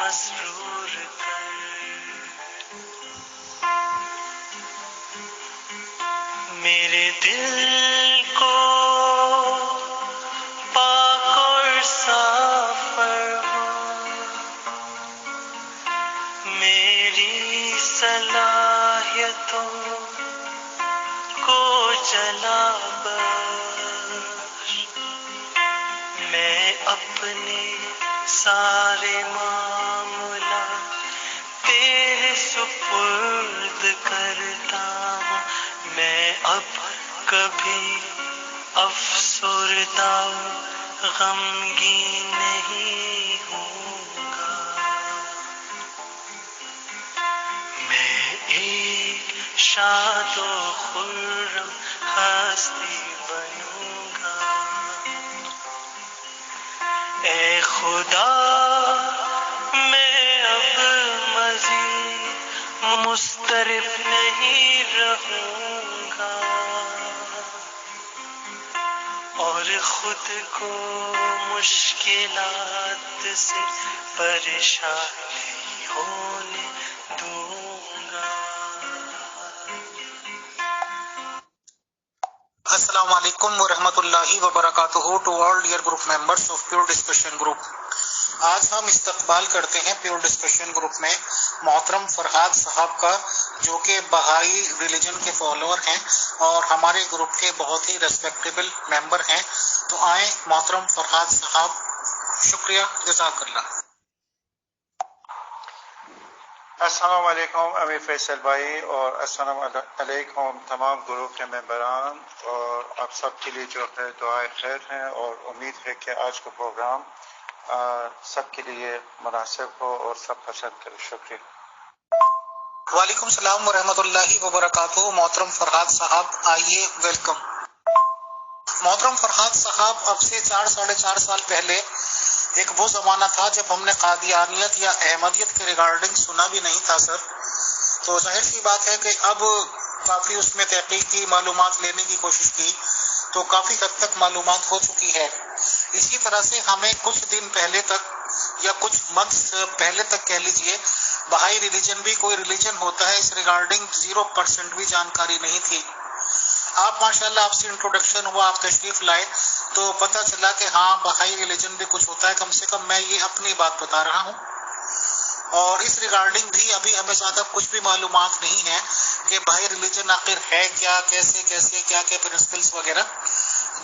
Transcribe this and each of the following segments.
مسرور کر، میرے دل کو پاک اور صاف فرما، میری صلاحیتوں کو جلا بخش، میں اپنے سارے معاملات تیرے سپرد کرتا ہوں، میں اب کبھی افسردہ غمگین نہیں ہوں گا، میں ایک شاد و خرم ہستی بنوں گا، اے خدا میں اب مزید مضطرب نہیں رہوں گا، اور خود کو مشکلات سے پریشان نہیں ہونے دوں گا۔ السلام علیکم ورحمۃ اللہ وبرکاتہ to all dear group members of pure discussion group. آج ہم استقبال کرتے ہیں پیور ڈسکشن گروپ میں محترم فرحات صاحب کا، جو کہ بہائی ریلیجن کے فالوور ہیں اور ہمارے گروپ کے بہت ہی ریسپیکٹیبل ممبر ہیں۔ تو آئیں محترم فرحات صاحب، شکریہ، جزاک اللہ۔ السلام علیکم امیر فیصل بھائی، اور السلام علیکم تمام گروپ کے ممبران، اور آپ سب کے لیے جو ہے دعائیں خیر ہیں، اور امید ہے کہ آج کا پروگرام سب کے لیے مناسب ہو اور سب پسند کرے۔ شکریہ۔ وعلیکم السلام ورحمۃ اللہ وبرکاتہ۔ محترم فرحات صاحب آئیے، ویلکم۔ محترم فرحات صاحب، اب سے 4 سال پہلے ایک وہ زمانہ تھا جب ہم نے قادیانیت یا احمدیت کے ریگارڈنگ سنا بھی نہیں تھا سر، تو ظاہر سی بات ہے کہ اب کافی اس میں تحقیق کی، معلومات لینے کی کوشش کی، تو کافی حد تک معلومات ہو چکی ہے۔ اسی طرح سے ہمیں کچھ دن پہلے تک یا کچھ منتھس پہلے تک کہہ لیجئے، بہائی ریلیجن بھی کوئی ریلیجن ہوتا ہے، اس ریگارڈنگ 0% بھی جانکاری نہیں تھی۔ آپ ماشاءاللہ، آپ سے انٹروڈکشن ہوا، آپ تشریف لائے تو پتہ چلا کہ ہاں بہائی ریلیجن بھی کچھ ہوتا ہے۔ کم سے کم میں یہ اپنی بات بتا رہا ہوں، اور اس ریگارڈنگ بھی ابھی ہمیں زیادہ کچھ بھی معلومات نہیں ہے کہ بہائی ریلیجن آخر ہے کیا، کیسے کیا کیا پرنسپلس وغیرہ۔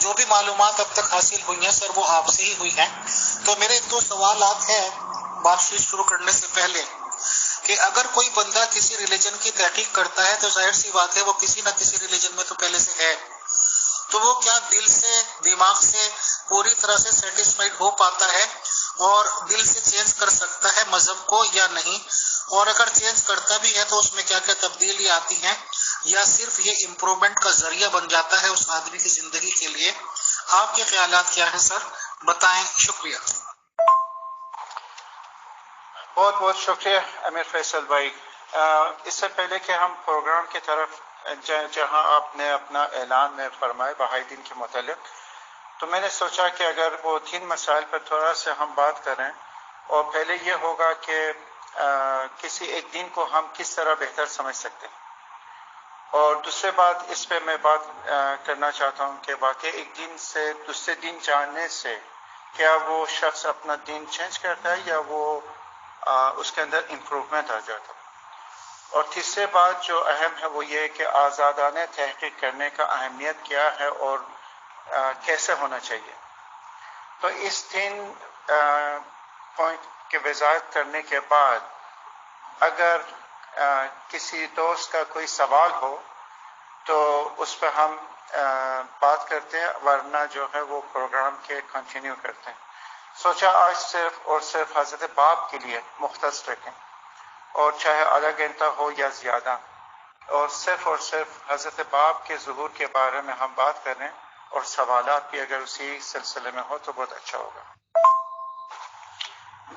جو بھی معلومات اب تک حاصل ہوئی ہیں سر، وہ آپ سے ہی ہوئی ہیں۔ تو میرے 2 سوالات ہیں بات چیت شروع کرنے سے پہلے، کہ اگر کوئی بندہ کسی ریلیجن کی تحقیق کرتا ہے تو ظاہر سی بات ہے وہ کسی نہ کسی ریلیجن میں تو پہلے سے ہے، تو وہ کیا دل سے، دماغ سے پوری طرح سے سیٹسفائیڈ ہو پاتا ہے اور دل سے چینج کر سکتا ہے مذہب کو یا نہیں؟ اور اگر چینج کرتا بھی ہے تو اس میں کیا کیا تبدیلی آتی ہیں، یا صرف یہ امپرومنٹ کا ذریعہ بن جاتا ہے اس آدمی کی زندگی کے لیے؟ آپ کے خیالات کیا ہیں سر، بتائیں، شکریہ۔ بہت بہت شکریہ امیر فیصل بھائی۔ اس سے پہلے کہ ہم پروگرام کی طرف جہاں آپ نے اپنا اعلان میں فرمائے بہائی دین کے متعلق، تو میں نے سوچا کہ اگر وہ 3 مسائل پر تھوڑا سا ہم بات کریں، اور پہلے یہ ہوگا کہ کسی ایک دین کو ہم کس طرح بہتر سمجھ سکتے ہیں، اور دوسرے بات اس پہ میں بات کرنا چاہتا ہوں کہ واقعی ایک دین سے دوسرے دین جاننے سے کیا وہ شخص اپنا دین چینج کرتا ہے یا وہ اس کے اندر امپروومنٹ آ جاتا ہے۔ اور تیسرے بات جو اہم ہے وہ یہ ہے کہ آزادانہ تحقیق کرنے کا اہمیت کیا ہے اور کیسے ہونا چاہیے۔ تو اس 3 پوائنٹ کی وضاحت کرنے کے بعد اگر کسی دوست کا کوئی سوال ہو تو اس پہ ہم بات کرتے ہیں، ورنہ جو ہے وہ پروگرام کے کنٹینیو کرتے ہیں۔ سوچا آج صرف اور صرف حضرت باب کے لیے مختص رکھیں، اور چاہے آدھا گھنٹہ ہو یا زیادہ، اور صرف حضرت باب کے ظہور کے بارے میں ہم بات کریں، اور سوالات بھی اگر اسی سلسلے میں ہو تو بہت اچھا ہوگا۔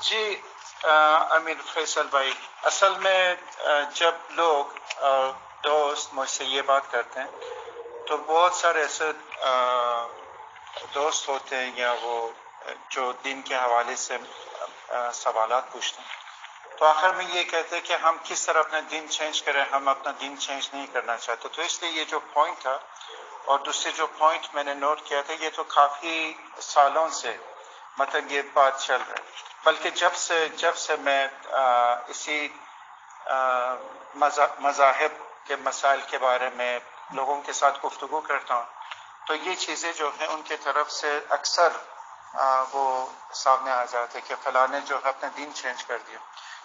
جی امیر فیصل بھائی، اصل میں جب لوگ دوست مجھ سے یہ بات کرتے ہیں تو بہت سارے ایسے دوست ہوتے ہیں یا وہ جو دین کے حوالے سے سوالات پوچھتے ہیں، تو آخر میں یہ کہتے کہ ہم کس طرح اپنا دین چینج کریں، ہم اپنا دین چینج نہیں کرنا چاہتے. تو اس لیے یہ جو پوائنٹ تھا، اور دوسرے جو پوائنٹ میں نے نوٹ کیا تھا، یہ تو کافی سالوں سے مطلب یہ بات چل رہی ہے. بلکہ جب سے میں اسی مذاہب کے مسائل کے بارے میں لوگوں کے ساتھ گفتگو کرتا ہوں، تو یہ چیزیں جو ہیں ان کی طرف سے اکثر وہ سامنے آ جاتے کہ فلاں نے جو ہے اپنا دین چینج کر دیا.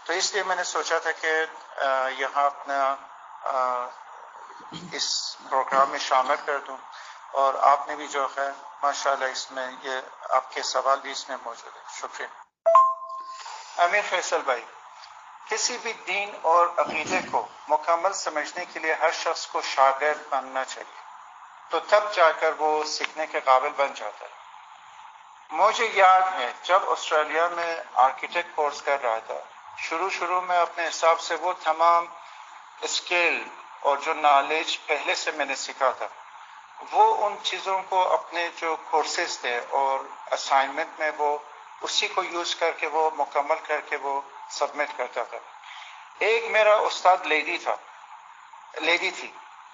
تو اس لیے میں نے سوچا تھا کہ یہاں اپنا اس پروگرام میں شامل کر دوں، اور آپ نے بھی جو ہے ماشاءاللہ اس میں یہ آپ کے سوال بھی اس میں موجود ہے. شکریہ. امیر فیصل بھائی، کسی بھی دین اور عقیدے کو مکمل سمجھنے کے لیے ہر شخص کو شاگرد بننا چاہیے، تو تب جا کر وہ سیکھنے کے قابل بن جاتا ہے. مجھے یاد ہے جب آسٹریلیا میں آرکیٹیکٹ کورس کر رہا تھا، شروع میں اپنے حساب سے وہ تمام اسکل اور جو نالج پہلے سے میں نے سیکھا تھا، وہ ان چیزوں کو اپنے جو کورسز تھے اور اسائنمنٹ میں وہ اسی کو یوز کر کے وہ مکمل کر کے وہ سبمٹ کرتا تھا. ایک میرا استاد لیڈی تھی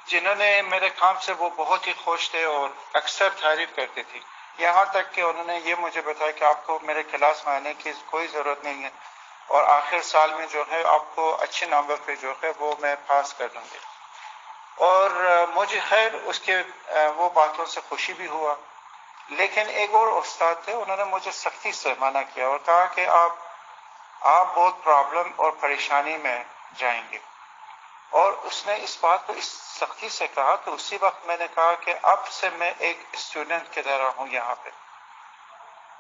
جنہوں نے میرے کام سے وہ بہت ہی خوش تھے اور اکثر تعریف کرتی تھی، یہاں تک کہ انہوں نے یہ مجھے بتایا کہ آپ کو میرے کلاس میں آنے کی کوئی ضرورت نہیں ہے، اور آخر سال میں جو ہے آپ کو اچھے نمبر پہ جو ہے وہ میں پاس کر دوں گی. اور مجھے خیر اس کے وہ باتوں سے خوشی بھی ہوا. لیکن ایک اور استاد تھے، انہوں نے مجھے سختی سے منع کیا اور کہا کہ آپ بہت پرابلم اور پریشانی میں جائیں گے. اور اس نے اس بات کو اس سختی سے کہا کہ اسی وقت میں نے کہا کہ اب سے میں ایک اسٹوڈنٹ کی طرح ہوں یہاں پہ،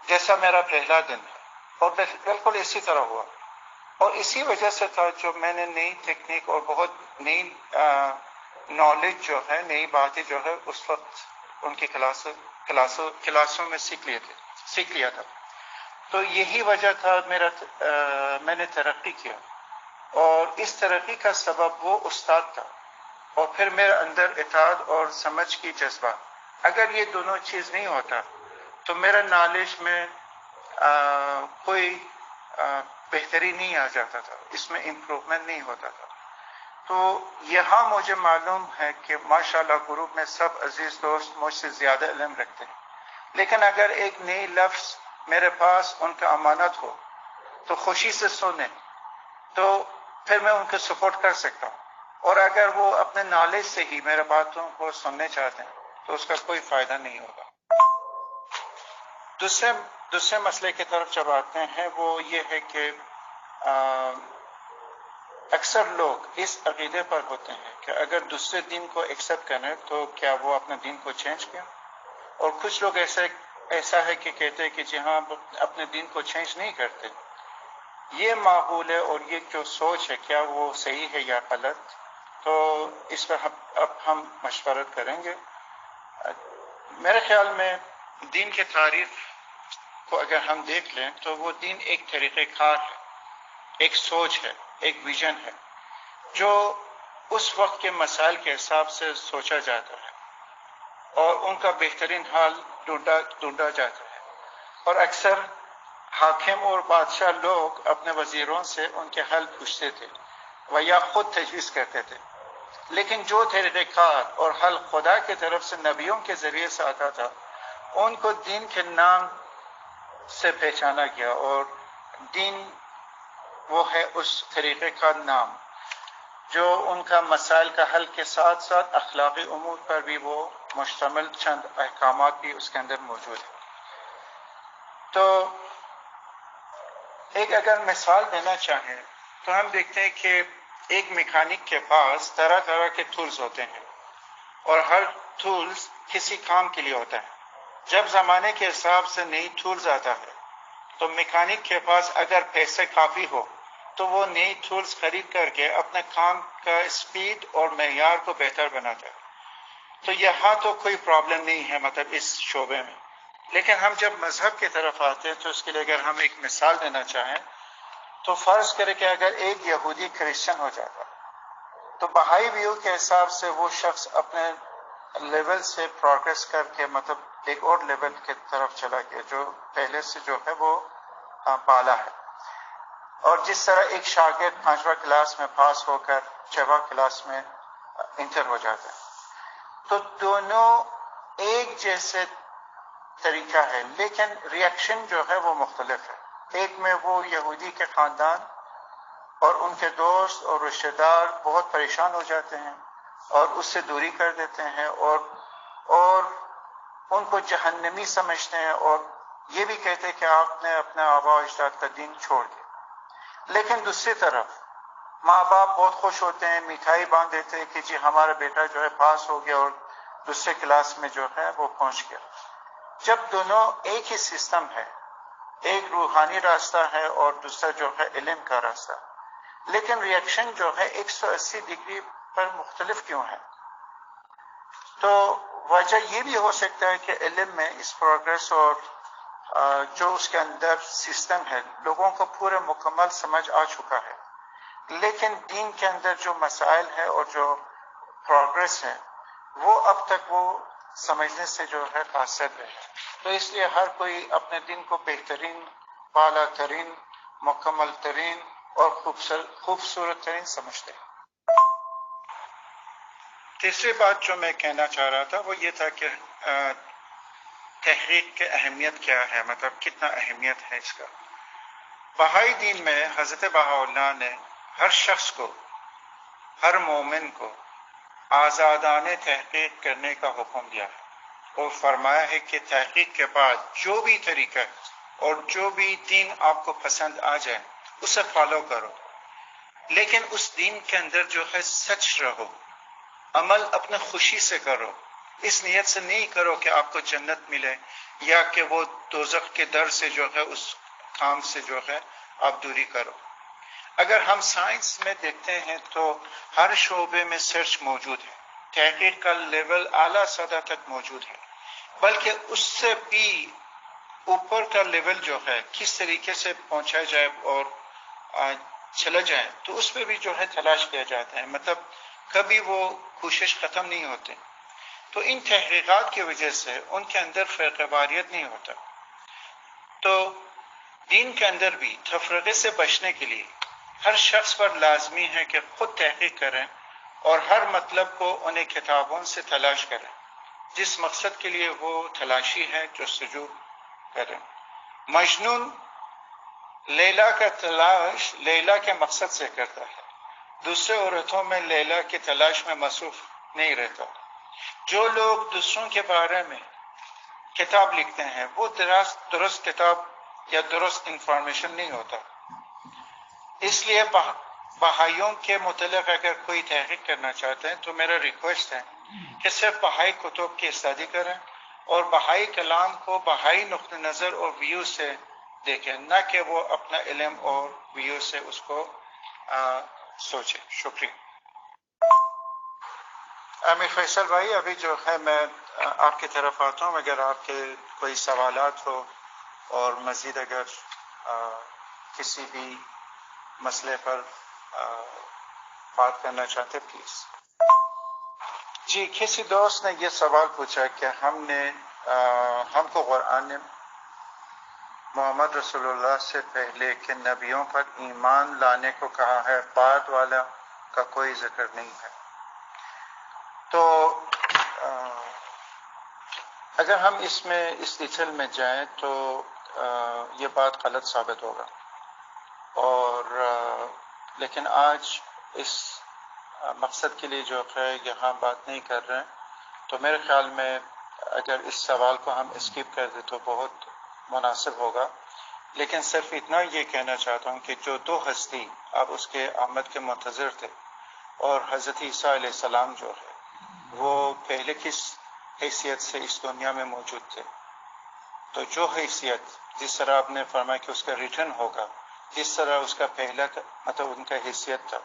جیسا میرا پہلا دن ہے. اور بالکل اسی طرح ہوا، اور اسی وجہ سے تھا جو میں نے نئی ٹیکنیک اور بہت نئی نالج جو ہے، نئی باتیں جو ہے اس وقت ان کی کلاسوں میں سیکھ لیا تھا. تو یہی وجہ تھا میں نے ترقی کیا، اور اس ترقی کا سبب وہ استاد تھا، اور پھر میرے اندر اطاعت اور سمجھ کی جذبہ. اگر یہ دونوں چیز نہیں ہوتا تو میرا نالج میں کوئی بہتری نہیں آ جاتا تھا، اس میں امپروومنٹ نہیں ہوتا تھا. تو یہاں مجھے معلوم ہے کہ ماشاءاللہ گروپ میں سب عزیز دوست مجھ سے زیادہ علم رکھتے ہیں، لیکن اگر ایک نئی لفظ میرے پاس ان کا امانت ہو تو خوشی سے سنیں، تو پھر میں ان کو سپورٹ کر سکتا ہوں. اور اگر وہ اپنے نالج سے ہی میرے باتوں کو سننے چاہتے ہیں تو اس کا کوئی فائدہ نہیں ہوگا. دوسرے مسئلے کی طرف جب آتے ہیں، وہ یہ ہے کہ اکثر لوگ اس عقیدے پر ہوتے ہیں کہ اگر دوسرے دین کو ایکسپٹ کریں تو کیا وہ اپنے دین کو چینج کیا. اور کچھ لوگ ایسا ہے کہ کہتے ہیں کہ جی ہاں اپنے دین کو چینج نہیں کرتے. یہ معقول ہے، اور یہ جو سوچ ہے کیا وہ صحیح ہے یا غلط، تو اس پر اب ہم مشورت کریں گے. میرے خیال میں دین کے تعریف کو اگر ہم دیکھ لیں تو وہ دین ایک طریقہ کار ہے، ایک سوچ ہے، ایک ویژن ہے جو اس وقت کے مسائل کے حساب سے سوچا جاتا ہے اور ان کا بہترین حل ڈھونڈا جاتا ہے. اور اکثر حاکم اور بادشاہ لوگ اپنے وزیروں سے ان کے حل پوچھتے تھے و یا خود تجویز کرتے تھے، لیکن جو طریقہ کار اور حل خدا کی طرف سے نبیوں کے ذریعے سے آتا تھا ان کو دین کے نام سے پہچانا گیا. اور دین وہ ہے اس طریقے کا نام جو ان کا مسائل کا حل کے ساتھ ساتھ اخلاقی امور پر بھی وہ مشتمل چند احکامات بھی اس کے اندر موجود ہیں. تو ایک اگر مثال دینا چاہیں تو ہم دیکھتے ہیں کہ ایک میکینک کے پاس طرح طرح کے ٹولز ہوتے ہیں، اور ہر ٹولز کسی کام کے لیے ہوتا ہے. جب زمانے کے حساب سے نئی ٹولز آتا ہے تو میکینک کے پاس اگر پیسے کافی ہو تو وہ نئی ٹولز خرید کر کے اپنے کام کا اسپیڈ اور معیار کو بہتر بناتا ہے. تو یہاں تو کوئی پرابلم نہیں ہے مطلب اس شعبے میں. لیکن ہم جب مذہب کی طرف آتے ہیں تو اس کے لیے اگر ہم ایک مثال دینا چاہیں تو فرض کریں کہ اگر ایک یہودی کرسچن ہو جاتا تو بہائی ویو کے حساب سے وہ شخص اپنے لیول سے پروگریس کر کے مطلب ایک اور لیول کی طرف چلا گیا جو پہلے سے جو ہے وہ بالا ہے. اور جس طرح ایک شاگرد 5واں کلاس میں پاس ہو کر 6واں کلاس میں انٹر ہو جاتا ہے، تو دونوں ایک جیسے طریقہ ہے، لیکن ریئیکشن جو ہے وہ مختلف ہے۔ ایک میں وہ یہودی کے خاندان اور ان کے دوست اور رشتہ دار بہت پریشان ہو جاتے ہیں اور اس سے دوری کر دیتے ہیں اور ان کو جہنمی سمجھتے ہیں، اور یہ بھی کہتے ہیں کہ آپ نے اپنا آبا و اجداد کا دین چھوڑ دیا۔ لیکن دوسری طرف ماں باپ بہت خوش ہوتے ہیں، مٹھائی باندھ دیتے ہیں کہ جی ہمارا بیٹا جو ہے پاس ہو گیا اور دوسرے کلاس میں جو ہے وہ پہنچ گیا۔ جب دونوں ایک ہی سسٹم ہے، ایک روحانی راستہ ہے اور دوسرا جو ہے علم کا راستہ، لیکن ریئیکشن جو ہے 180 ڈگری پر مختلف کیوں ہے؟ تو وجہ یہ بھی ہو سکتا ہے کہ علم میں اس پروگرس اور جو اس کے اندر سسٹم ہے لوگوں کو پورا مکمل سمجھ آ چکا ہے، لیکن دین کے اندر جو مسائل ہے اور جو پروگرس ہے وہ اب تک وہ سمجھنے سے جو ہے قاصر رہے۔ تو اس لیے ہر کوئی اپنے دین کو بہترین، بالا ترین، مکمل ترین اور خوبصورت ترین سمجھتے ہیں۔ تیسری بات جو میں کہنا چاہ رہا تھا وہ یہ تھا کہ تحقیق کی اہمیت کیا ہے، مطلب کتنا اہمیت ہے اس کا۔ بہائی دین میں حضرت بہاءاللہ نے ہر شخص کو، ہر مومن کو آزادانہ تحقیق کرنے کا حکم دیا ہے اور فرمایا ہے کہ تحقیق کے بعد جو بھی طریقہ اور جو بھی دین آپ کو پسند آ جائے اسے فالو کرو، لیکن اس دین کے اندر جو ہے سچ رہو، عمل اپنے خوشی سے کرو، اس نیت سے نہیں کرو کہ آپ کو جنت ملے یا کہ وہ دوزخ کے در سے جو ہے اس کام سے جو ہے آپ دوری کرو۔ اگر ہم سائنس میں دیکھتے ہیں تو ہر شعبے میں سرچ موجود ہے، تحقیق کا لیول اعلیٰ سطح تک موجود ہے، بلکہ اس سے بھی اوپر کا لیول جو ہے کس طریقے سے پہنچا جائے اور چلا جائے تو اس پہ بھی جو ہے تلاش کیا جاتا ہے، مطلب کبھی وہ کوشش ختم نہیں ہوتے۔ تو ان تحقیقات کی وجہ سے ان کے اندر فرقہ واریت نہیں ہوتا۔ تو دین کے اندر بھی تفرقے سے بچنے کے لیے ہر شخص پر لازمی ہے کہ خود تحقیق کریں اور ہر مطلب کو انہیں کتابوں سے تلاش کریں جس مقصد کے لیے وہ تلاشی ہے، جستجو کریں۔ مجنون لیلا کا تلاش لیلا کے مقصد سے کرتا ہے، دوسرے عورتوں میں لیلا کی تلاش میں مصروف نہیں رہتا۔ جو لوگ دوسروں کے بارے میں کتاب لکھتے ہیں وہ درست کتاب یا درست انفارمیشن نہیں ہوتا۔ اس لیے بہائیوں کے متعلق اگر کوئی تحقیق کرنا چاہتے ہیں تو میرا ریکویسٹ ہے کہ صرف بہائی کتب کی اسٹڈی کریں اور بہائی کلام کو بہائی نقطہ نظر اور ویو سے دیکھیں، نہ کہ وہ اپنا علم اور ویو سے اس کو سوچیں۔ شکریہ۔ امیر فیصل بھائی، ابھی جو ہے میں آپ کی طرف آتا ہوں، اگر آپ کے کوئی سوالات ہو اور مزید اگر کسی بھی مسئلے پر بات کرنا چاہتے پلیز۔ جی، کسی دوست نے یہ سوال پوچھا کہ ہم کو قرآن نے محمد رسول اللہ سے پہلے کے نبیوں پر ایمان لانے کو کہا ہے، بعد والا کا کوئی ذکر نہیں ہے۔ تو اگر ہم اس ڈیٹیل میں جائیں تو یہ بات غلط ثابت ہوگا، اور لیکن آج اس مقصد کے لیے جو ہے یہاں بات نہیں کر رہے ہیں، تو میرے خیال میں اگر اس سوال کو ہم اسکپ کر دیں تو بہت مناسب ہوگا۔ لیکن صرف اتنا یہ کہنا چاہتا ہوں کہ جو دو ہستی اب اس کے آمد کے منتظر تھے، اور حضرت عیسیٰ علیہ السلام جو ہے وہ پہلے کس حیثیت سے اس دنیا میں موجود تھے، تو جو حیثیت جس طرح آپ نے فرمایا کہ اس کا ریٹرن ہوگا، جس طرح اس کا پہلا مطلب ان کا حیثیت تھا،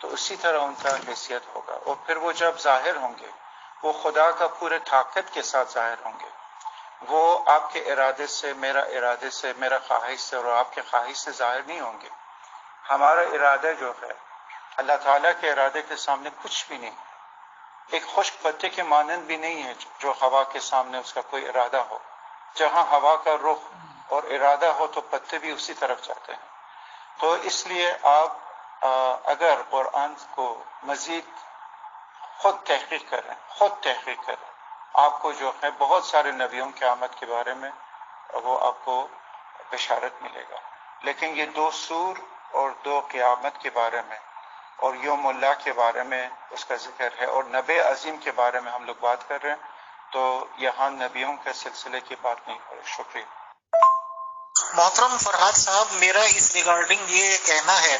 تو اسی طرح ان کا حیثیت ہوگا، اور پھر وہ جب ظاہر ہوں گے وہ خدا کا پورے طاقت کے ساتھ ظاہر ہوں گے۔ وہ آپ کے ارادے سے، میرا خواہش سے اور آپ کے خواہش سے ظاہر نہیں ہوں گے۔ ہمارا ارادہ جو ہے اللہ تعالیٰ کے ارادے کے سامنے کچھ بھی نہیں، ایک خشک پتے کے مانند بھی نہیں ہے جو ہوا کے سامنے اس کا کوئی ارادہ ہو۔ جہاں ہوا کا رخ اور ارادہ ہو تو پتے بھی اسی طرف جاتے ہیں۔ تو اس لیے آپ اگر قرآن کو مزید خود تحقیق کریں آپ کو جو ہے بہت سارے نبیوں کی آمد کے بارے میں وہ آپ کو بشارت ملے گا، لیکن یہ 2 سور اور 2 قیامت کے بارے میں اور یوم اللہ کے بارے میں اس کا ذکر ہے، اور نبی عظیم کے بارے میں ہم لوگ بات کر رہے ہیں، تو یہاں نبیوں کے سلسلے کی بات نہیں ہو رہی۔ شکریہ۔ محترم فرحات صاحب، میرا اس ریگارڈنگ یہ کہنا ہے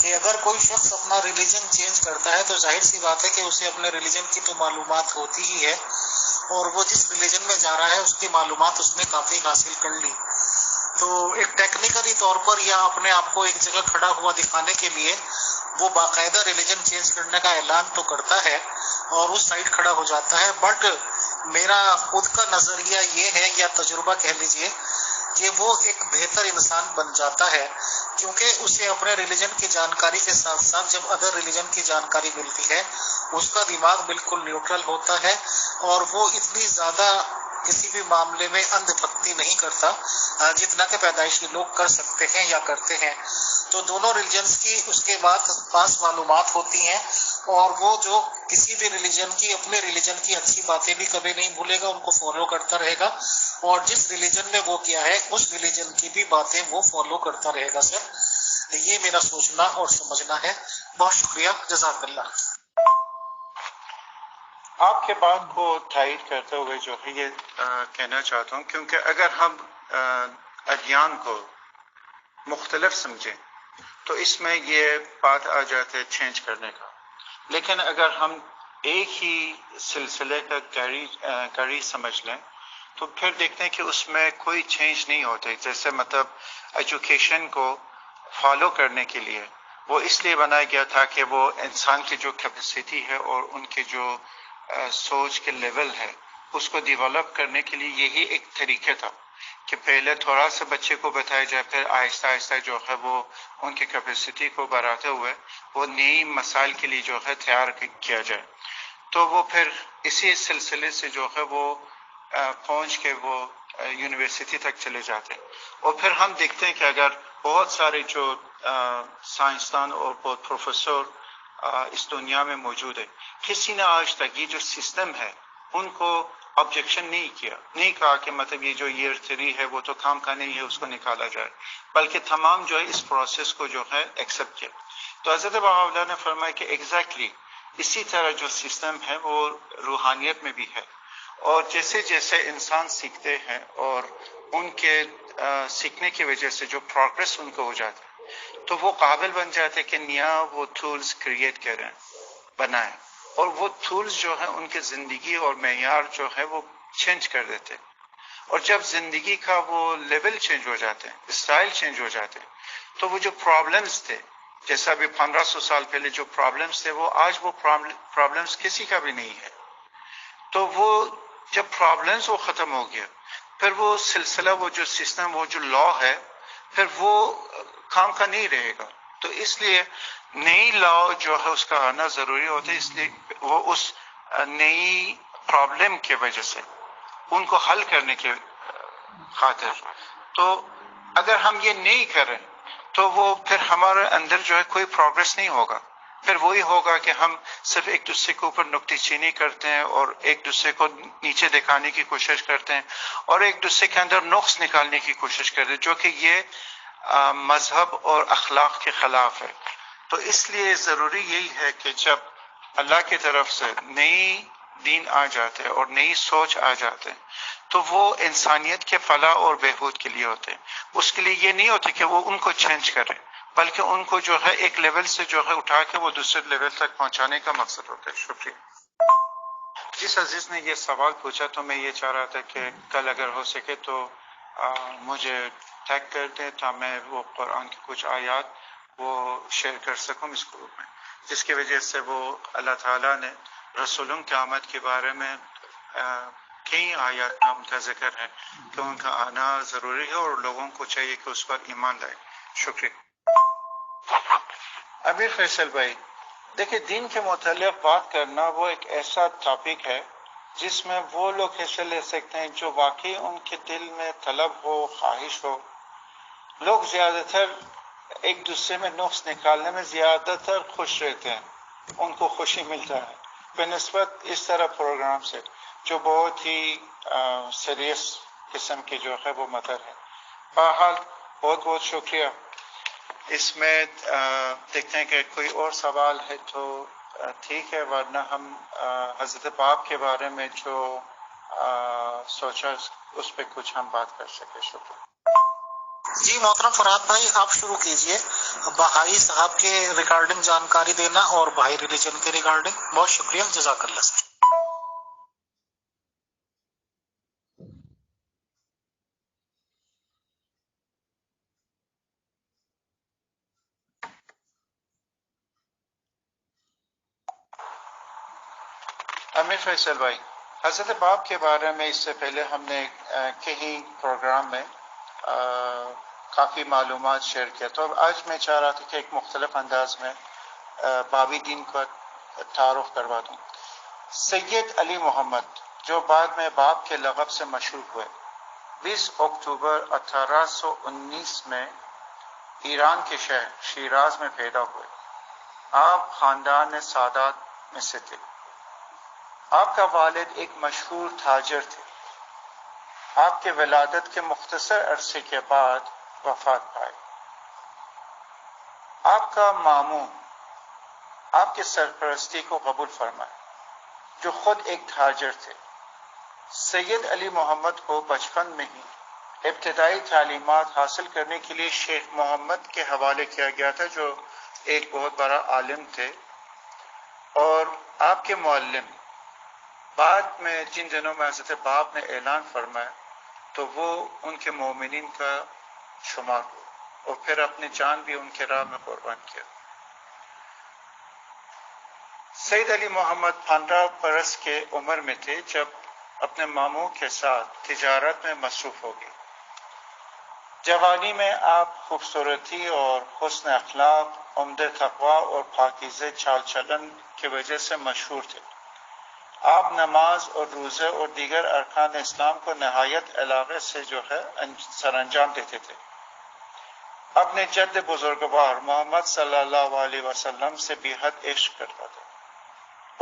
کہ اگر کوئی شخص اپنا ریلیجن چینج کرتا ہے تو ظاہر سی بات ہے کہ اسے اپنے ریلیجن کی تو معلومات ہوتی ہی ہے، اور وہ جس ریلیجن میں جا رہا ہے اس کی معلومات اس نے کافی حاصل کر لی، تو ایک ٹیکنیکلی طور پر یا اپنے آپ کو ایک جگہ کھڑا ہوا دکھانے کے لیے وہ باقاعدہ ریلیجن چینج کرنے کا اعلان تو کرتا ہے اور اس سائڈ کھڑا ہو جاتا ہے، بٹ میرا خود کا نظریہ یہ ہے یا تجربہ کہہ لیجئے کہ وہ ایک بہتر انسان بن جاتا ہے، کیونکہ اسے اپنے ریلیجن کی جانکاری کے ساتھ ساتھ جب ادر ریلیجن کی جانکاری ملتی ہے اس کا دماغ بالکل نیوٹرل ہوتا ہے اور وہ اتنی زیادہ کسی بھی معاملے میں اندھ بھکتی نہیں کرتا جتنا کہ پیدائشی لوگ کر سکتے ہیں یا کرتے ہیں۔ تو دونوں ریلیجنز کی اس کے بعد پاس معلومات ہوتی ہیں، اور وہ جو کسی بھی ریلیجن کی اپنے ریلیجن کی اچھی باتیں بھی کبھی نہیں بھولے گا، ان کو فالو کرتا رہے گا، اور جس ریلیجن میں وہ کیا ہے اس ریلیجن کی بھی باتیں وہ فالو کرتا رہے گا۔ سر، یہ میرا سوچنا اور سمجھنا ہے۔ بہت شکریہ، جزاک اللہ۔ آپ کے بات کو تائید کرتے ہوئے جو ہے یہ کہنا چاہتا ہوں، کیونکہ اگر ہم ادیان کو مختلف سمجھیں تو اس میں یہ بات آ جاتا ہے چینج کرنے کا، لیکن اگر ہم ایک ہی سلسلے کا گہری سمجھ لیں تو پھر دیکھتے ہیں کہ اس میں کوئی چینج نہیں ہوتے۔ جیسے مطلب ایجوکیشن کو فالو کرنے کے لیے وہ اس لیے بنایا گیا تھا کہ وہ انسان کی جو کیپیسٹی ہے اور ان کے جو سوچ کے لیول ہے اس کو ڈیولپ کرنے کے لیے یہی ایک طریقہ تھا کہ پہلے تھوڑا سا بچے کو بتایا جائے، پھر آہستہ آہستہ جو ہے وہ ان کی کیپیسٹی کو بڑھاتے ہوئے وہ نئی مسائل کے لیے جو ہے تیار کیا جائے، تو وہ پھر اسی سلسلے سے جو ہے وہ پہنچ کے وہ یونیورسٹی تک چلے جاتے ہیں۔ اور پھر ہم دیکھتے ہیں کہ اگر بہت سارے جو سائنسدان اور بہت پروفیسر اس دنیا میں موجود ہے، کسی نے آج تک یہ جو سسٹم ہے ان کو آبجیکشن نہیں کہا کہ مطلب یہ جو ایئر 3 ہے وہ تو کام کا نہیں ہے، اس کو نکالا جائے، بلکہ تمام جو ہے اس پروسیس کو جو ہے ایکسپٹ کیا۔ تو حضرت بہاءاللہ نے فرمایا کہ ایگزیکٹلی اسی طرح جو سسٹم ہے وہ روحانیت میں بھی ہے، اور جیسے جیسے انسان سیکھتے ہیں اور ان کے سیکھنے کی وجہ سے جو پروگریس ان کو ہو جاتا ہے تو وہ قابل بن جاتے کہ نیا وہ ٹولز کریٹ کریں، بنائیں، اور وہ ٹولز جو ہیں ان کے زندگی اور معیار جو ہے وہ چینج کر دیتے، اور جب زندگی کا وہ لیول چینج ہو جاتے ہیں، اسٹائل چینج ہو جاتے ہیں، تو وہ جو پرابلمز تھے، جیسا بھی 1500 سال پہلے جو پرابلمز تھے وہ آج وہ پرابلمز کسی کا بھی نہیں ہے، تو وہ جب پرابلمز وہ ختم ہو گیا پھر وہ سلسلہ وہ جو سسٹم وہ جو لا ہے پھر وہ کام کا نہیں رہے گا، تو اس لیے نئی لا جو ہے اس کا آنا ضروری ہوتا ہے، اس لیے وہ اس نئی پرابلم کی وجہ سے ان کو حل کرنے کے خاطر، تو اگر ہم یہ نہیں کریں تو وہ پھر ہمارے اندر جو ہے کوئی پروگریس نہیں ہوگا، پھر وہی ہوگا کہ ہم صرف ایک دوسرے کے اوپر نکتے چینی کرتے ہیں اور ایک دوسرے کو نیچے دکھانے کی کوشش کرتے ہیں اور ایک دوسرے کے اندر نقص نکالنے کی کوشش کرتے ہیں، جو کہ یہ مذہب اور اخلاق کے خلاف ہے۔ تو اس لیے ضروری یہی ہے کہ جب اللہ کی طرف سے نئی دین آ جاتے ہیں اور نئی سوچ آ جاتے ہیں تو وہ انسانیت کے فلاح اور بہبود کے لیے ہوتے ہیں، اس کے لیے یہ نہیں ہوتے کہ وہ ان کو چینج کریں، بلکہ ان کو جو ہے ایک لیول سے جو ہے اٹھا کے وہ دوسرے لیول تک پہنچانے کا مقصد ہوتا ہے۔ شکریہ۔ جس عزیز نے یہ سوال پوچھا تو میں یہ چاہ رہا تھا کہ کل اگر ہو سکے تو مجھے ٹیگ کر دیں تو میں وہ قرآن کی کچھ آیات وہ شیئر کر سکوں اس گروپ میں، جس کی وجہ سے وہ اللہ تعالیٰ نے رسولوں کی آمد کے بارے میں کئی آیات میں ان کا ذکر ہے کہ ان کا آنا ضروری ہے اور لوگوں کو چاہیے کہ اس پر ایمان لائے۔ شکریہ۔ امیر فیصل بھائی، دیکھیں دین کے متعلق بات کرنا وہ ایک ایسا ٹاپک ہے جس میں وہ لوگ حصہ لے سکتے ہیں جو واقعی ان کے دل میں طلب ہو، خواہش ہو۔ لوگ زیادہ تر ایک دوسرے میں نقص نکالنے میں زیادہ تر خوش رہتے ہیں، ان کو خوشی ملتا ہے بنسبت اس طرح پروگرام سے جو بہت ہی سیریس قسم کے جو ہے وہ مدر ہے۔ بہرحال بہت بہت شکریہ۔ اس میں دیکھتے ہیں کہ کوئی اور سوال ہے تو ٹھیک ہے، ورنہ ہم حضرت باپ کے بارے میں جو سوچا اس پہ کچھ ہم بات کر سکے۔ شکریہ۔ جی محترم فرحات بھائی، آپ شروع کیجئے بہائی صاحب کے ریگارڈنگ جانکاری دینا اور بہائی ریلیجن کے ریگارڈنگ۔ بہت شکریہ، جزاک اللہ سر۔ امیر فیصل بھائی، حضرت باپ کے بارے میں اس سے پہلے ہم نے کئی پروگرام میں کافی معلومات شیئر کیا، تو آج میں چاہ رہا تھا کہ ایک مختلف انداز میں بابی دین کا تعارف کروا دوں۔ سید علی محمد، جو بعد میں باپ کے لقب سے مشہور ہوئے، 20 اکتوبر 1819 میں ایران کے شہر شیراز میں پیدا ہوئے۔ آپ خاندان سادات میں سے تھے۔ آپ کا والد ایک مشہور تاجر تھے۔ آپ کے ولادت کے مختصر عرصے کے بعد وفات پائے۔ آپ کا ماموں آپ کے سرپرستی کو قبول فرمائے، جو خود ایک تاجر تھے۔ سید علی محمد کو بچپن میں ہی ابتدائی تعلیمات حاصل کرنے کے لیے شیخ محمد کے حوالے کیا گیا تھا، جو ایک بہت بڑا عالم تھے اور آپ کے معلم۔ بعد میں جن دنوں میں حضرت باپ نے اعلان فرمایا تو وہ ان کے مومنین کا شمار ہوا اور پھر اپنی جان بھی ان کے راہ میں قربان کیا۔ سید علی محمد 15 برس کے عمر میں تھے جب اپنے ماموں کے ساتھ تجارت میں مصروف ہو گئے۔ جوانی میں آپ خوبصورتی اور حسن اخلاق، عمدہ تقوی اور پاکیزہ چال چلن کی وجہ سے مشہور تھے۔ آپ نماز اور روزے اور دیگر ارکان اسلام کو نہایت علاقے سے جو ہے سر انجام دیتے تھے۔ اپنے جد بزرگوار محمد صلی اللہ علیہ وسلم سے بے حد عشق کرتا تھا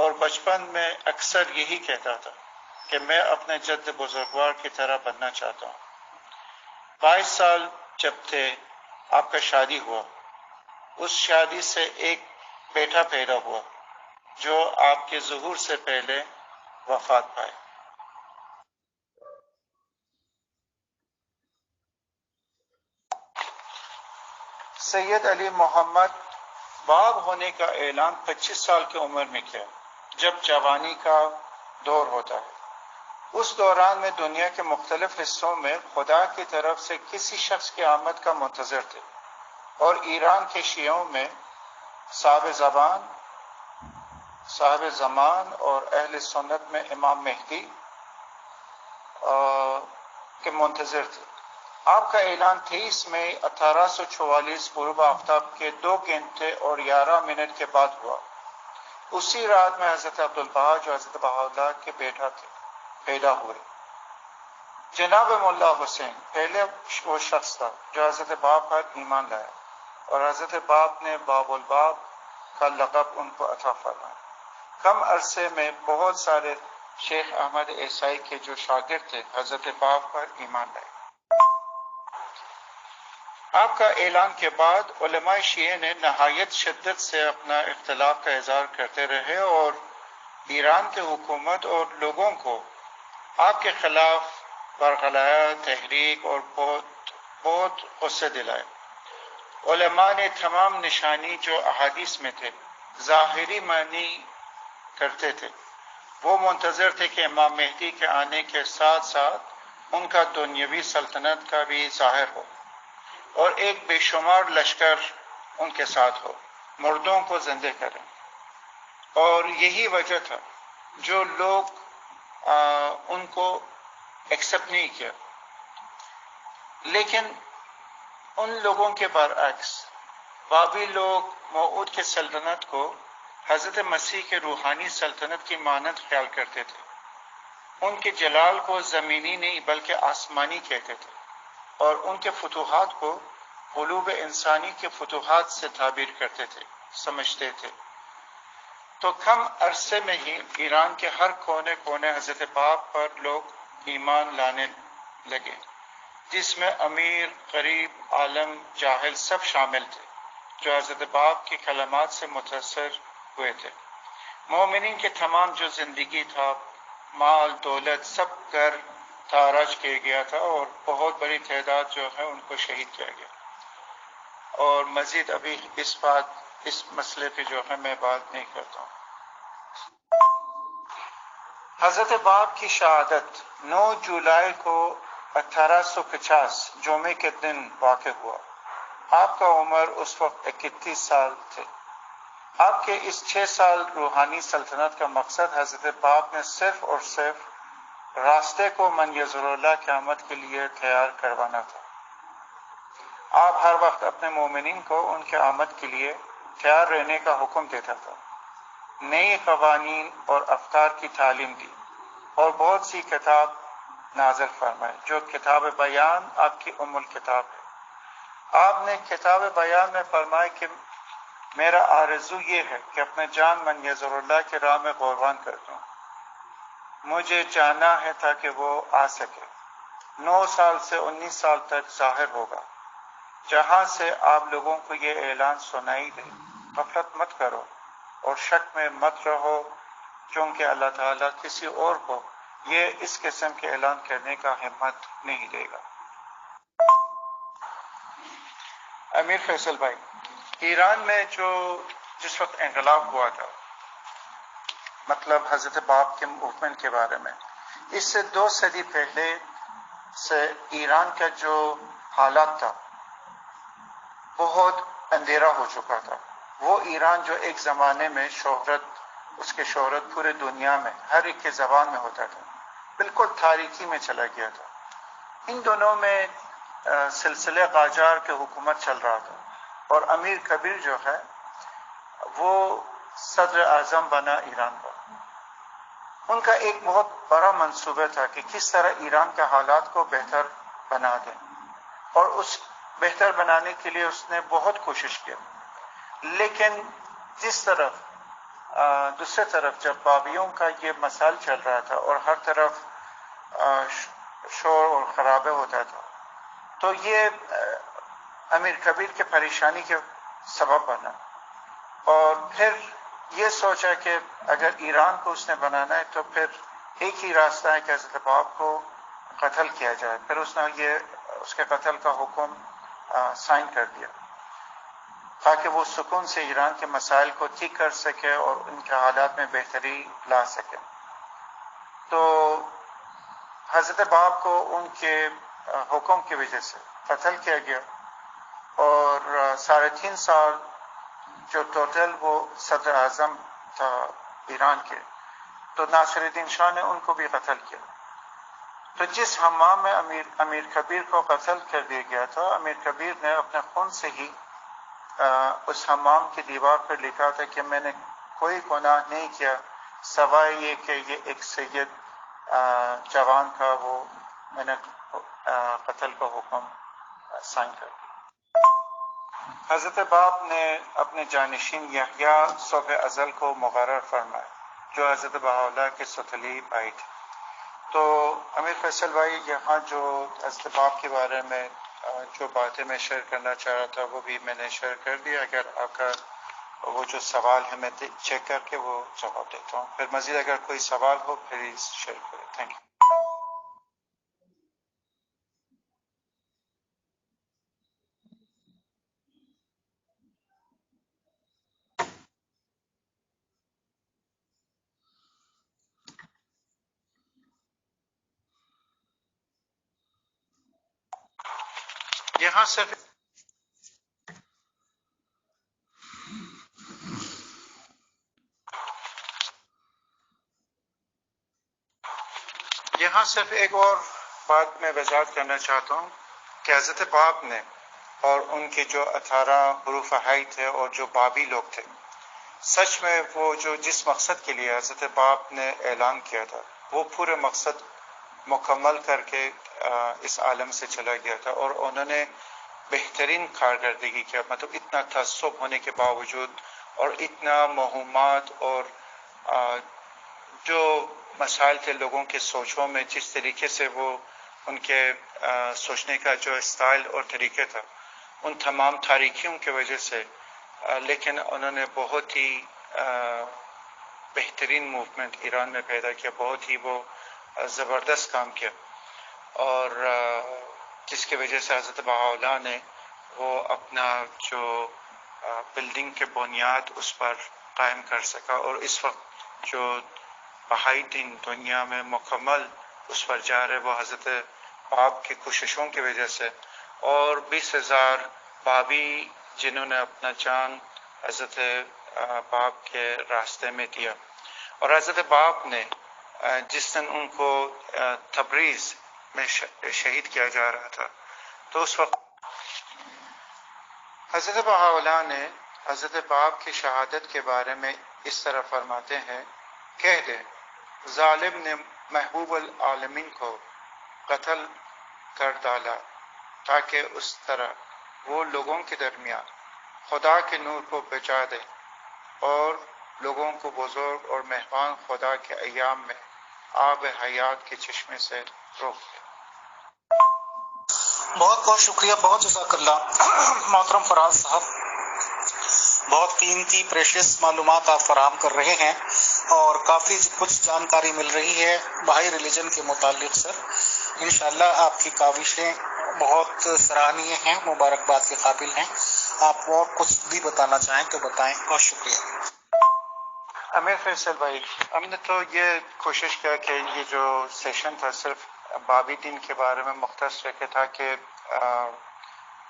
اور بچپن میں اکثر یہی کہتا تھا کہ میں اپنے جد بزرگوار کی طرح بننا چاہتا ہوں۔ 22 سال جب تھے آپ کا شادی ہوا۔ اس شادی سے ایک بیٹا پیدا ہوا جو آپ کے ظہور سے پہلے وفات پائے۔ سید علی محمد باب ہونے کا اعلان 25 سال کی عمر میں کیا، جب جوانی کا دور ہوتا ہے۔ اس دوران میں دنیا کے مختلف حصوں میں خدا کی طرف سے کسی شخص کی آمد کا منتظر تھے، اور ایران کے شیعوں میں صاحب زمان اور اہل سنت میں امام مہدی کے منتظر تھے۔ آپ کا اعلان 23 مئی 1844 غروب آفتاب کے 2 گھنٹے اور 11 منٹ کے بعد ہوا۔ اسی رات میں حضرت عبدالبہا، جو حضرت بہاءاللہ کے بیٹا تھے، پیدا ہوئے۔ جناب ملا حسین پہلے وہ شخص تھا جو حضرت باپ پر ایمان لایا، اور حضرت باپ نے باب الباب کا لقب ان کو عطا فرمایا۔ کم عرصے میں بہت سارے شیخ احمد عیسائی کے جو شاگرد تھے حضرت باپ پر ایمان لائے۔ آپ کا اعلان کے بعد علماء شیعہ نے نہایت شدت سے اپنا اختلاف کا اظہار کرتے رہے اور ایران کے حکومت اور لوگوں کو آپ کے خلاف برگلایا، تحریک اور بہت غصے دلائے۔ علماء نے تمام نشانی جو احادیث میں تھے ظاہری معنی کرتے تھے۔ وہ منتظر تھے کہ امام مہدی کے آنے کے ساتھ ساتھ ان کا دنیاوی سلطنت کا بھی ظاہر ہو اور ایک بے شمار لشکر ان کے ساتھ ہو، مردوں کو زندہ کریں۔ اور یہی وجہ تھا جو لوگ ان کو ایکسپٹ نہیں کیا۔ لیکن ان لوگوں کے برعکس بابی لوگ موعود کے سلطنت کو حضرت مسیح کے روحانی سلطنت کی مانند خیال کرتے تھے۔ ان کے جلال کو زمینی نہیں بلکہ آسمانی کہتے تھے، اور ان کے فتوحات کو قلوب انسانی کے فتوحات سے تعبیر کرتے تھے، سمجھتے تھے، تو کم عرصے میں ہی ایران کے ہر کونے کونے حضرت باب پر لوگ ایمان لانے لگے، جس میں امیر، غریب، عالم، جاہل سب شامل تھے جو حضرت باب کی کلمات سے متاثر ہوئے تھے۔ مومنین کے تمام جو زندگی تھا، مال دولت سب گھر تاراج کیا گیا تھا، اور بہت بڑی تعداد جو ہے ان کو شہید کیا گیا۔ اور مزید ابھی اس مسئلے پہ جو ہے میں بات نہیں کرتا ہوں۔ حضرت باب کی شہادت 9 جولائی کو 1850 جمعے کے دن واقع ہوا۔ آپ کا عمر اس وقت 31 سال تھے۔ آپ کے اس 6 سال روحانی سلطنت کا مقصد حضرت باب نے صرف اور صرف راستے کو من یزر اللہ کی آمد کے لیے تیار کروانا تھا۔ آپ ہر وقت اپنے مومنین کو ان کے آمد کے لیے تیار رہنے کا حکم دیتا تھا، نئے قوانین اور افکار کی تعلیم دی، اور بہت سی کتاب نازل فرمائے، جو کتاب بیان آپ کی ام الکتاب ہے۔ آپ نے کتاب بیان میں فرمایا کہ میرا آرزو یہ ہے کہ اپنے جان من یزر اللہ کی راہ میں قربان کر دوں، مجھے جانا ہے تاکہ وہ آ سکے۔ 9 سال سے 19 سال تک ظاہر ہوگا، جہاں سے آپ لوگوں کو یہ اعلان سنائی دے، غفلت مت کرو اور شک میں مت رہو، کیونکہ اللہ تعالیٰ کسی اور کو یہ اس قسم کے اعلان کرنے کا ہمت نہیں دے گا۔ امیر فیصل بھائی، ایران میں جس وقت انقلاب ہوا تھا، مطلب حضرت باب کے موومنٹ کے بارے میں، اس سے 2 صدی پہلے سے ایران کا جو حالات تھا بہت اندھیرا ہو چکا تھا۔ وہ ایران جو ایک زمانے میں اس کی شہرت پورے دنیا میں ہر ایک کے زبان میں ہوتا تھا، بالکل تاریکی میں چلا گیا تھا۔ ان دونوں میں سلسلہ قاجار کے حکومت چل رہا تھا، اور امیر کبیر جو ہے وہ صدر اعظم بنا ایران کا۔ ان کا ایک بہت بڑا منصوبہ تھا کہ کس طرح ایران کے حالات کو بہتر بنا دیں، اور اس بہتر بنانے کے لیے اس نے بہت کوشش کی۔ لیکن دوسرے طرف جب بابیوں کا یہ مسائل چل رہا تھا اور ہر طرف شور اور خرابے ہوتا تھا، تو یہ امیر کبیر کے پریشانی کے سبب بنا، اور پھر یہ سوچا کہ اگر ایران کو اس نے بنانا ہے تو پھر ایک ہی راستہ ہے کہ حضرت باب کو قتل کیا جائے۔ پھر اس نے اس کے قتل کا حکم سائن کر دیا تاکہ وہ سکون سے ایران کے مسائل کو ٹھیک کر سکے اور ان کے حالات میں بہتری لا سکے۔ تو حضرت باب کو ان کے حکم کی وجہ سے قتل کیا گیا، اور 3.5 سال جو ٹوٹل وہ صدر اعظم تھا ایران کے، تو ناصر الدین شاہ نے ان کو بھی قتل کیا۔ تو جس حمام میں امیر کبیر کو قتل کر دیا گیا تھا، امیر کبیر نے اپنے خون سے ہی اس حمام کی دیوار پر لکھا تھا کہ میں نے کوئی گناہ نہیں کیا سوائے یہ کہ یہ ایک سید جوان کا وہ میں نے قتل کا حکم سائن کر دیا۔ حضرت باب نے اپنے جانشین یحییٰ صبح ازل کو مقرر فرمایا، جو حضرت بہاءاللہ کے ستلی بھائی تھے۔ تو امیر فیصل بھائی، یہاں جو حضرت باب کے بارے میں جو باتیں میں شیئر کرنا چاہ رہا تھا وہ بھی میں نے شیئر کر دیا۔ اگر آپ کا وہ جو سوال ہے میں چیک کر کے وہ جواب دیتا ہوں، پھر مزید اگر کوئی سوال ہو پلیز شیئر کریں۔ Thank you. یہاں صرف ایک اور بات میں وضاحت کرنا چاہتا ہوں کہ حضرت باب نے اور ان کے جو 18 حروف حی تھے اور جو بابی لوگ تھے، سچ میں وہ جس مقصد کے لیے حضرت باب نے اعلان کیا تھا وہ پورے مقصد مکمل کر کے اس عالم سے چلا گیا تھا، اور انہوں نے بہترین کارکردگی کیا، مطلب اتنا تعصب ہونے کے باوجود اور اتنا موہومات اور جو مسائل تھے لوگوں کے سوچوں میں، جس طریقے سے وہ ان کے سوچنے کا جو اسٹائل اور طریقے تھا، ان تمام تاریکیوں کی وجہ سے لیکن انہوں نے بہت ہی بہترین موومنٹ ایران میں پیدا کیا، بہت ہی وہ زبردست کام کیا، اور جس کی وجہ سے حضرت بہاءاللہ نے وہ اپنا جو بلڈنگ کے بنیاد اس پر قائم کر سکا، اور اس وقت جو بہائی دین دنیا میں مکمل اس پر جا رہے وہ حضرت باب کی کوششوں کی وجہ سے، اور 20,000 بابی جنہوں نے اپنا جان حضرت باب کے راستے میں دیا، اور حضرت باب نے جس دن ان کو تبریز میں شہید کیا جا رہا تھا، تو اس وقت حضرت بہاءاللہ نے حضرت باب کی شہادت کے بارے میں اس طرح فرماتے ہیں، کہہ دے ظالم نے محبوب العالمین کو قتل کر ڈالا تاکہ اس طرح وہ لوگوں کے درمیان خدا کے نور کو بچا دے اور لوگوں کو بزرگ اور مہربان خدا کے ایام میں آب حیات کے چشمے سے روک دے۔ بہت بہت شکریہ، بہت جزاک اللہ محترم فراز صاحب، بہت قیمتی پریشیس معلومات آپ فراہم کر رہے ہیں اور کافی کچھ جانکاری مل رہی ہے بہائی ریلیجن کے متعلق سر۔ انشاءاللہ آپ کی کاوشیں بہت سراہنیے ہیں، مبارکباد کے قابل ہیں۔ آپ اور کچھ بھی بتانا چاہیں تو بتائیں، بہت شکریہ۔ امیر فیصل بھائی، ہم نے تو یہ کوشش کیا کہ یہ جو سیشن تھا صرف بابی دین کے بارے میں مختص رکھے تاکہ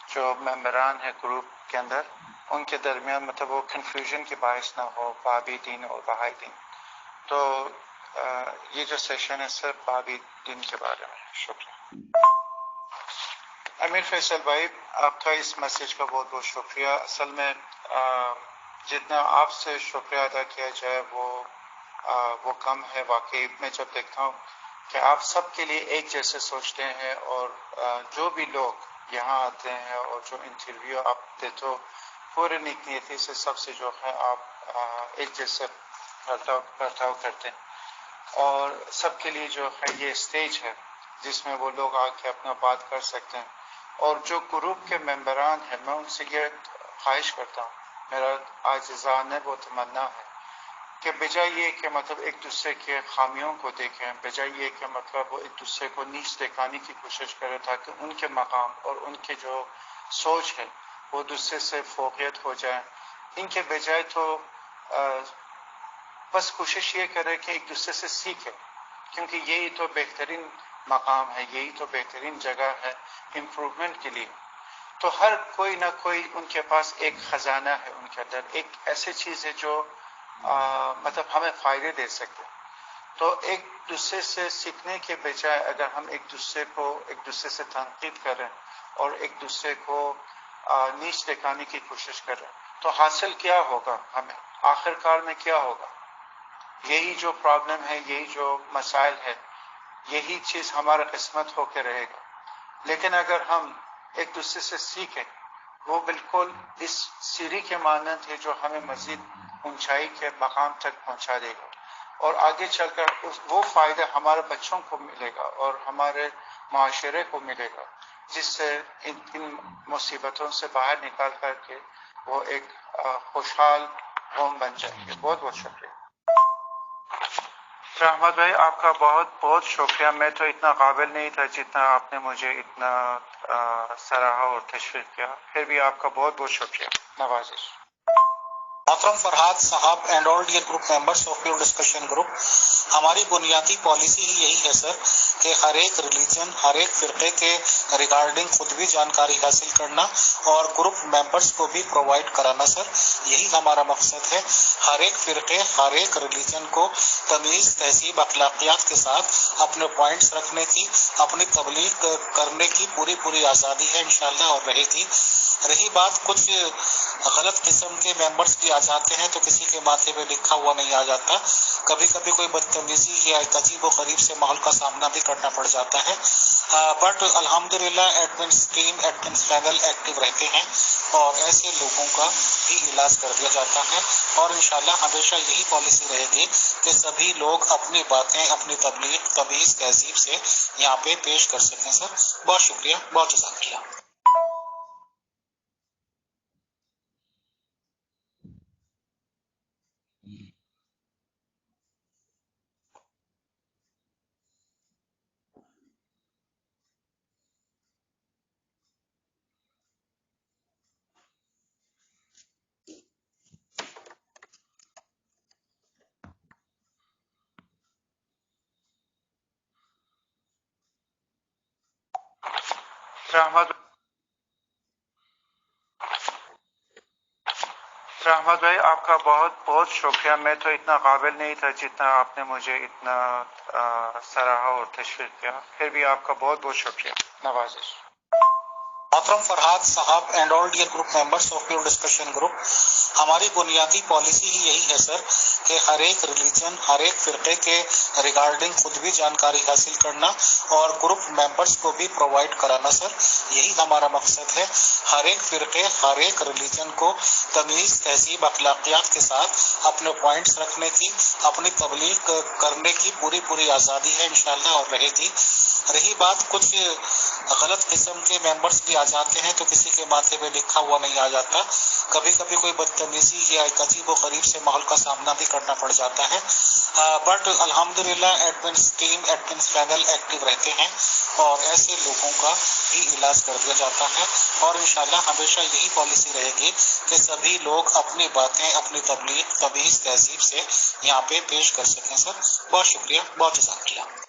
جو ممبران ہیں گروپ کے اندر ان کے درمیان مطلب وہ کنفیوژن کی باعث نہ ہو بابی دین اور بہائی دین، تو یہ جو سیشن ہے صرف بابی دین کے بارے میں۔ شکریہ امیر فیصل بھائی، آپ کا اس میسج کا بہت بہت شکریہ۔ اصل میں جتنا آپ سے شکریہ ادا کیا جائے وہ کم ہے۔ واقعی میں جب دیکھتا ہوں کہ آپ سب کے لیے ایک جیسے سوچتے ہیں، اور جو بھی لوگ یہاں آتے ہیں اور جو انٹرویو آپ دیتے ہو پورے نیتی سے سب سے جو ہے آپ ایک جیسے برتاؤ کرتے ہیں، اور سب کے لیے جو ہے یہ اسٹیج ہے جس میں وہ لوگ آ کے اپنا بات کر سکتے ہیں۔ اور جو گروپ کے ممبران ہیں میں ان سے یہ خواہش کرتا ہوں، میرا عاجزانہ وہ تمنا ہے کہ بجائے یہ کہ مطلب ایک دوسرے کے خامیوں کو دیکھیں، بجائے یہ کہ مطلب وہ ایک دوسرے کو نیچ دکھانے کی کوشش کریں تاکہ ان کے مقام اور ان کے جو سوچ ہے وہ دوسرے سے فوقیت ہو جائے، ان کے بجائے تو بس کوشش یہ کرے کہ ایک دوسرے سے سیکھے، کیونکہ یہی تو بہترین مقام ہے، یہی تو بہترین جگہ ہے امپروومنٹ کے لیے۔ تو ہر کوئی نہ کوئی ان کے پاس ایک خزانہ ہے، ان کے اندر ایک ایسی چیز ہے جو مطلب ہمیں فائدے دے سکتے۔ تو ایک دوسرے سے سیکھنے کے بجائے اگر ہم ایک دوسرے سے تنقید کریں اور ایک دوسرے کو نیچ دکھانے کی کوشش کریں تو حاصل کیا ہوگا؟ ہمیں آخر کار میں کیا ہوگا؟ یہی جو پرابلم ہے، یہی جو مسائل ہے، یہی چیز ہمارا قسمت ہو کے رہے گا۔ لیکن اگر ہم ایک دوسرے سے سیکھیں، وہ بالکل اس سیڑھی کے مانند ہے جو ہمیں مزید اونچائی کے مقام تک پہنچا دے گا، اور آگے چل کر وہ فائدہ ہمارے بچوں کو ملے گا اور ہمارے معاشرے کو ملے گا، جس سے ان مصیبتوں سے باہر نکال کر کے وہ ایک خوشحال قوم بن جائیں گے۔ بہت بہت شکریہ احمد بھائی، آپ کا بہت بہت شکریہ۔ میں تو اتنا قابل نہیں تھا جتنا آپ نے مجھے اتنا سراہا اور تشویق کیا، پھر بھی آپ کا بہت بہت شکریہ۔ نوازش محترم فرحات صاحب and all dear group members of your discussion group, ہماری بنیادی پالیسی ہی یہی ہے سر کہ ہر ایک ریلیجن، ہر ایک فرقے کے ریگارڈنگ خود بھی جانکاری حاصل کرنا اور گروپ ممبرس کو بھی پرووائڈ کرانا سر، یہی ہمارا مقصد ہے۔ ہر ایک فرقے، ہر ایک ریلیجن کو تمیز، تہذیب، اخلاقیات کے ساتھ اپنے پوائنٹس رکھنے کی، اپنی تبلیغ کرنے کی پوری آزادی ہے انشاءاللہ اور رہے گی۔ رہی بات کچھ غلط قسم کے ممبرس بھی آ جاتے ہیں تو کسی کے ماتھے پہ لکھا ہوا نہیں آ جاتا. کبھی کبھی کوئی بدتمیزی یا ایک عجیب و غریب سے ماحول کا سامنا بھی کرنا پڑ جاتا ہے. بٹ الحمدللہ ایڈمنس ٹیم ایڈمنس پینل ایکٹیو رہتے ہیں اور ایسے لوگوں کا بھی علاج کر دیا جاتا ہے. اور انشاءاللہ ہمیشہ یہی پالیسی رہے گی کہ سبھی لوگ اپنی باتیں اپنی تبلیغ تمیز تہذیب سے یہاں پہ پیش کر سکیں. سر بہت شکریہ, بہت جزاک اللہ. رحمت بھائی آپ کا بہت بہت شکریہ. میں تو اتنا قابل نہیں تھا جتنا آپ نے مجھے اتنا سراہا اور تشویق کیا. پھر بھی آپ کا بہت بہت شکریہ. نوازش. محترم فرحات صاحب and all dear group members of pure discussion group, ہماری بنیادی پالیسی ہی یہی ہے سر کہ ہر ایک ریلیجن ہر ایک فرقے کے ریگارڈنگ خود بھی جانکاری حاصل کرنا اور گروپ ممبرس کو بھی پرووائڈ کرانا. سر یہی ہمارا مقصد ہے. ہر ایک فرقے ہر ایک ریلیجن کو تمیز تہذیب اخلاقیات کے ساتھ اپنے پوائنٹس رکھنے کی اپنی تبلیغ کرنے کی پوری آزادی ہے انشاءاللہ اور رہے گی. رہی بات کچھ غلط قسم کے ممبرس بھی آ جاتے ہیں تو کسی کے ماتھے پہ لکھا ہوا نہیں آ جاتا. کبھی کبھی کوئی بدتمیزی یا ایک عجیب و غریب سے ماحول کا سامنا بھی کرنا پڑ جاتا ہے. بٹ الحمدللہ ایڈمنس ٹیم ایڈمنس پینل ایکٹیو رہتے ہیں اور ایسے لوگوں کا بھی علاج کر دیا جاتا ہے. اور انشاءاللہ ہمیشہ یہی پالیسی رہے گی کہ سبھی لوگ اپنی باتیں اپنی تبلیغ تمیز تہذیب سے یہاں پہ پیش کر سکیں. سر بہت شکریہ, بہت جزاک اللہ.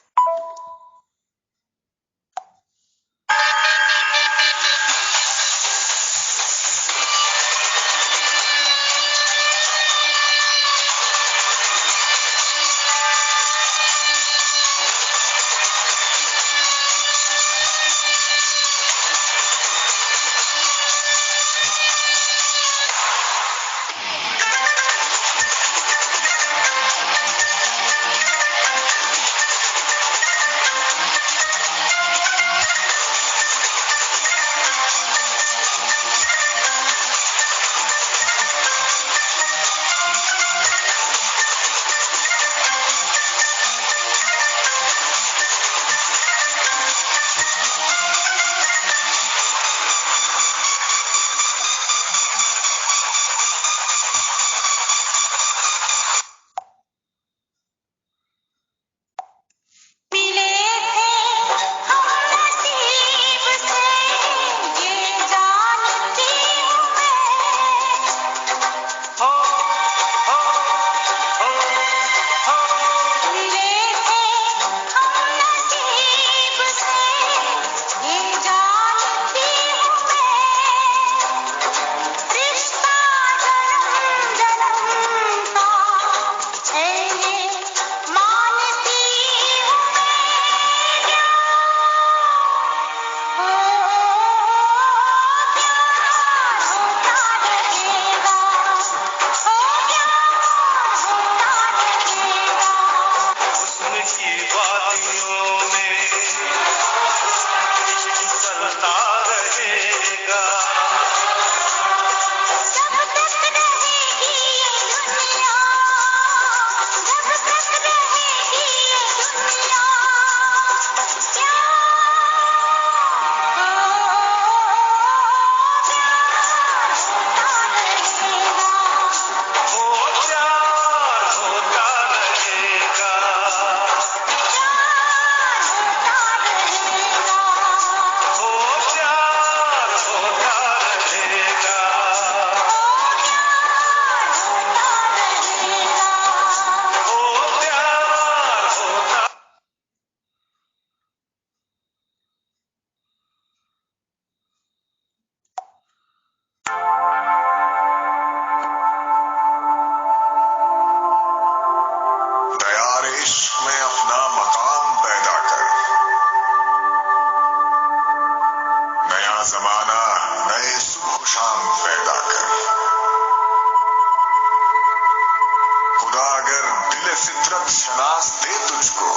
شناس دے تجھ کو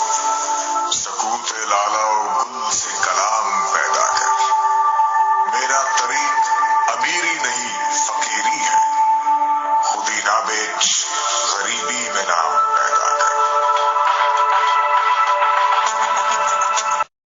سکوت لالا و گل سے کلام پیدا کر. میرا طریق امیری نہیں فقیری ہے. خودی نہ بیچ